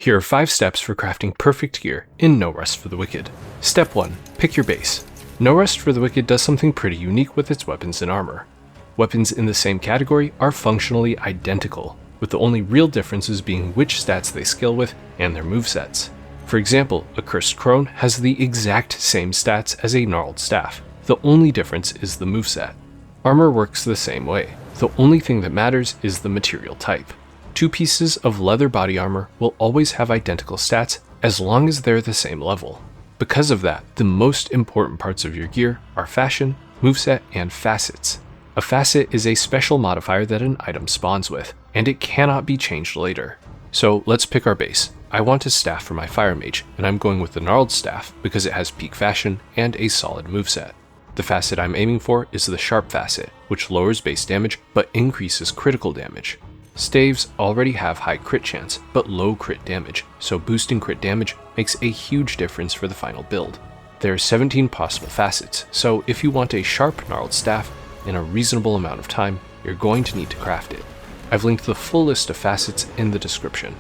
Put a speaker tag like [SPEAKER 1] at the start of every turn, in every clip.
[SPEAKER 1] Here are 5 steps for crafting perfect gear in No Rest for the Wicked. Step 1. Pick your base. No Rest for the Wicked does something pretty unique with its weapons and armor. Weapons in the same category are functionally identical, with the only real differences being which stats they scale with and their movesets. For example, a Cursed Crone has the exact same stats as a Gnarled Staff. The only difference is the moveset. Armor works the same way. The only thing that matters is the material type. 2 pieces of leather body armor will always have identical stats as long as they're the same level. Because of that, the most important parts of your gear are fashion, moveset, and facets. A facet is a special modifier that an item spawns with, and it cannot be changed later. So let's pick our base. I want a staff for my Fire Mage, and I'm going with the Gnarled Staff because it has peak fashion and a solid moveset. The facet I'm aiming for is the Sharp Facet, which lowers base damage but increases critical damage. Staves already have high crit chance, but low crit damage, so boosting crit damage makes a huge difference for the final build. There are 17 possible facets, so if you want a sharp Gnarled Staff in a reasonable amount of time, you're going to need to craft it. I've linked the full list of facets in the description.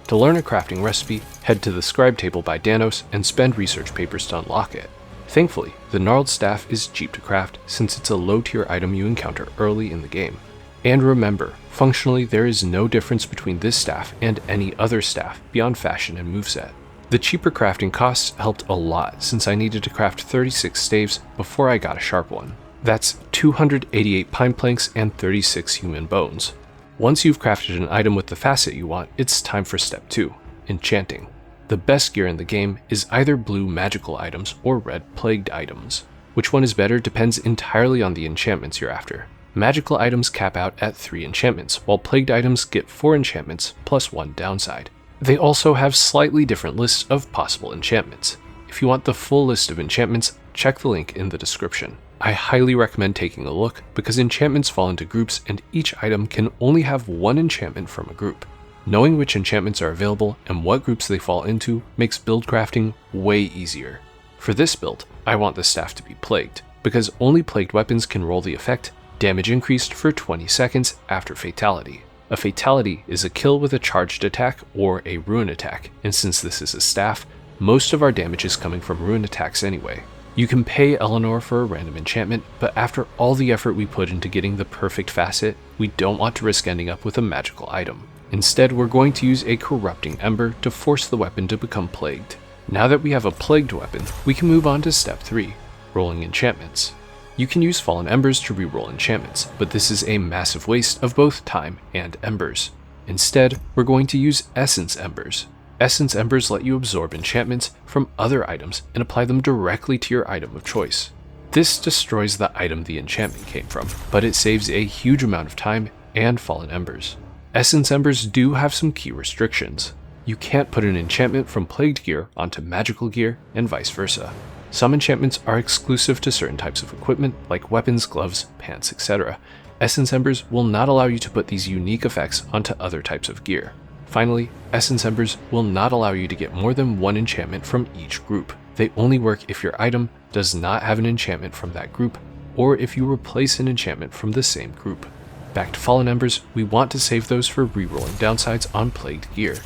[SPEAKER 1] To learn a crafting recipe, head to the scribe table by Danos and spend research papers to unlock it. Thankfully, the Gnarled Staff is cheap to craft since it's a low tier item you encounter early in the game. And remember, functionally there is no difference between this staff and any other staff beyond fashion and moveset. The cheaper crafting costs helped a lot since I needed to craft 36 staves before I got a sharp one. That's 288 pine planks and 36 human bones. Once you've crafted an item with the facet you want, it's time for step 2, Enchanting. The best gear in the game is either blue magical items or red plagued items. Which one is better depends entirely on the enchantments you're after. Magical items cap out at 3 enchantments, while plagued items get 4 enchantments plus 1 downside. They also have slightly different lists of possible enchantments. If you want the full list of enchantments, check the link in the description. I highly recommend taking a look because enchantments fall into groups and each item can only have 1 enchantment from a group. Knowing which enchantments are available and what groups they fall into makes build crafting way easier. For this build, I want the staff to be plagued, because only plagued weapons can roll the effect damage increased for 20 seconds after fatality. A fatality is a kill with a charged attack or a ruin attack, and since this is a staff, most of our damage is coming from ruin attacks anyway. You can pay Eleanor for a random enchantment, but after all the effort we put into getting the perfect facet, we don't want to risk ending up with a magical item. Instead, we're going to use a Corrupting Ember to force the weapon to become plagued. Now that we have a plagued weapon, we can move on to step 3, rolling enchantments. You can use Fallen Embers to reroll enchantments, but this is a massive waste of both time and embers. Instead, we're going to use Essence Embers. Essence Embers let you absorb enchantments from other items and apply them directly to your item of choice. This destroys the item the enchantment came from, but it saves a huge amount of time and Fallen Embers. Essence Embers do have some key restrictions. You can't put an enchantment from plagued gear onto magical gear and vice versa. Some enchantments are exclusive to certain types of equipment like weapons, gloves, pants, etc. Essence Embers will not allow you to put these unique effects onto other types of gear. Finally, Essence Embers will not allow you to get more than 1 enchantment from each group. They only work if your item does not have an enchantment from that group, or if you replace an enchantment from the same group. Back to Fallen Embers, we want to save those for rerolling downsides on plagued gear.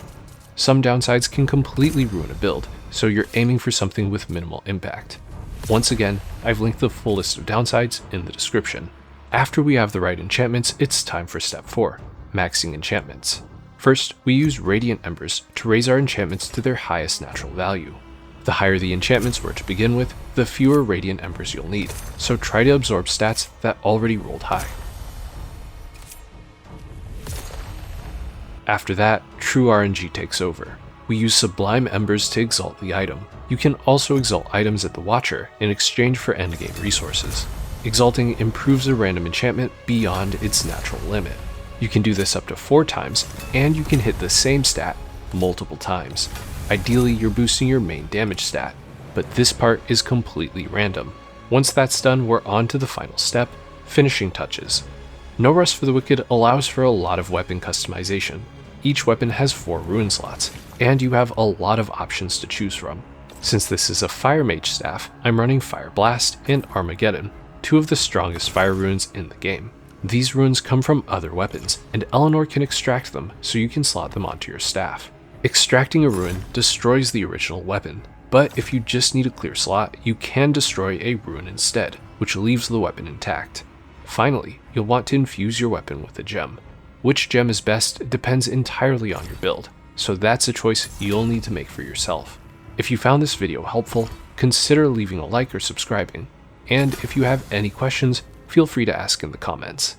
[SPEAKER 1] Some downsides can completely ruin a build, so you're aiming for something with minimal impact. Once again, I've linked the full list of downsides in the description. After we have the right enchantments, it's time for step 4, maxing enchantments. First, we use Radiant Embers to raise our enchantments to their highest natural value. The higher the enchantments were to begin with, the fewer Radiant Embers you'll need, so try to absorb stats that already rolled high. After that, true RNG takes over. We use Sublime Embers to exalt the item. You can also exalt items at the Watcher in exchange for endgame resources. Exalting improves a random enchantment beyond its natural limit. You can do this up to 4 times, and you can hit the same stat multiple times. Ideally, you're boosting your main damage stat, but this part is completely random. Once that's done, we're on to the final step, finishing touches. No Rest for the Wicked allows for a lot of weapon customization. Each weapon has 4 ruin slots, and you have a lot of options to choose from. Since this is a Fire Mage staff, I'm running Fire Blast and Armageddon, 2 of the strongest fire runes in the game. These runes come from other weapons, and Eleanor can extract them so you can slot them onto your staff. Extracting a ruin destroys the original weapon, but if you just need a clear slot, you can destroy a ruin instead, which leaves the weapon intact. Finally, you'll want to infuse your weapon with a gem. Which gem is best depends entirely on your build, so that's a choice you'll need to make for yourself. If you found this video helpful, consider leaving a like or subscribing, and if you have any questions, feel free to ask in the comments.